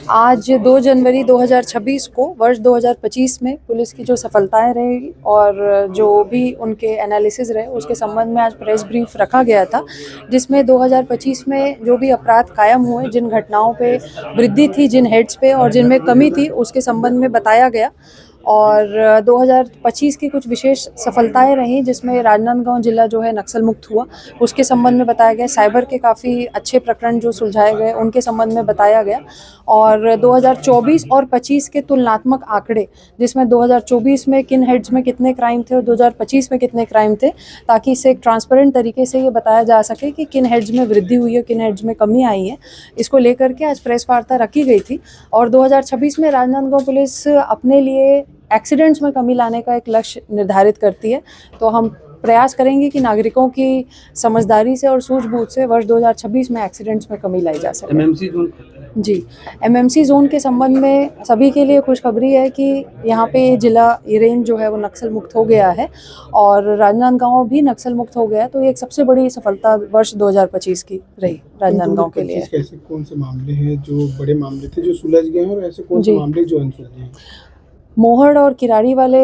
आज 2 जनवरी 2026 को वर्ष 2025 में पुलिस की जो सफलताएं रही और जो भी उनके एनालिसिस रहे उसके संबंध में आज प्रेस ब्रीफ रखा गया था, जिसमें 2025 में जो भी अपराध कायम हुए, जिन घटनाओं पे वृद्धि थी, जिन हेड्स पे और जिनमें कमी थी, उसके संबंध में बताया गया। और 2025 की कुछ विशेष सफलताएं रहीं, जिसमें राजनांदगांव जिला जो है नक्सल मुक्त हुआ, उसके संबंध में बताया गया। साइबर के काफ़ी अच्छे प्रकरण जो सुलझाए गए उनके संबंध में बताया गया। और 2024 और 25 के तुलनात्मक आंकड़े, जिसमें 2024 में किन हेड्स में कितने क्राइम थे और 2025 में कितने क्राइम थे, ताकि इससे एक ट्रांसपेरेंट तरीके से ये बताया जा सके कि किन हेड्स में वृद्धि हुई है, किन हेड्स में कमी आई है। इसको लेकर के आज प्रेस वार्ता रखी गई थी। और 2026 में राजनांदगांव पुलिस अपने लिए एक्सीडेंट्स में कमी लाने का एक लक्ष्य निर्धारित करती है। तो हम प्रयास करेंगे कि नागरिकों की समझदारी से और सूझबूझ से वर्ष 2026 में एक्सीडेंट्स में कमी लाई जा सके। एमएमसी जोन जी, एमएमसी जोन के संबंध में सभी के लिए खुशखबरी है कि यहाँ पे जिला ये रेंज जो है वो नक्सल मुक्त हो गया है और राजनांदगांव भी नक्सल मुक्त हो गया। तो ये एक सबसे बड़ी सफलता वर्ष 2025 की रही राजनांदगांव के लिए। कैसे कौन से मामले हैं जो बड़े मामले थे जो सुलझ गए हैं और ऐसे कौन से मामले जो अनसुलझे हैं? मोहड़ और किराड़ी वाले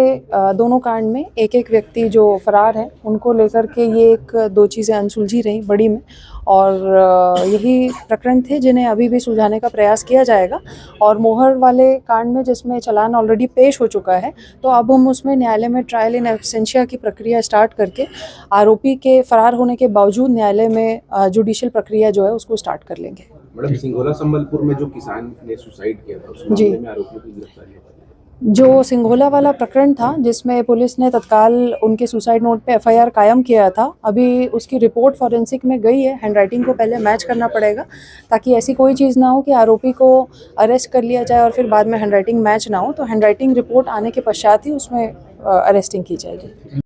दोनों कांड में एक एक व्यक्ति जो फरार है उनको लेकर के ये एक दो चीज़ें अनसुलझी रहीं बड़ी में, और यही प्रकरण थे जिन्हें अभी भी सुलझाने का प्रयास किया जाएगा। और मोहड़ वाले कांड में जिसमें चालान ऑलरेडी पेश हो चुका है, तो अब हम उसमें न्यायालय में ट्रायल इन एब्सेंशिया की प्रक्रिया स्टार्ट करके आरोपी के फरार होने के बावजूद न्यायालय में जुडिशियल प्रक्रिया जो है उसको स्टार्ट कर लेंगे। मैडम, सिंघोला संबलपुर में जो किसान ने सुसाइड किया था उस मामले में आरोपियों की गिरफ्तारी हो गई। जो सिंघोला वाला प्रकरण था जिसमें पुलिस ने तत्काल उनके सुसाइड नोट पे एफआईआर कायम किया था, अभी उसकी रिपोर्ट फॉरेंसिक में गई है। हैंडराइटिंग को पहले मैच करना पड़ेगा ताकि ऐसी कोई चीज़ ना हो कि आरोपी को अरेस्ट कर लिया जाए और फिर बाद में हैंडराइटिंग मैच ना हो। तो हैंडराइटिंग रिपोर्ट आने के पश्चात ही उसमें अरेस्टिंग की जाएगी।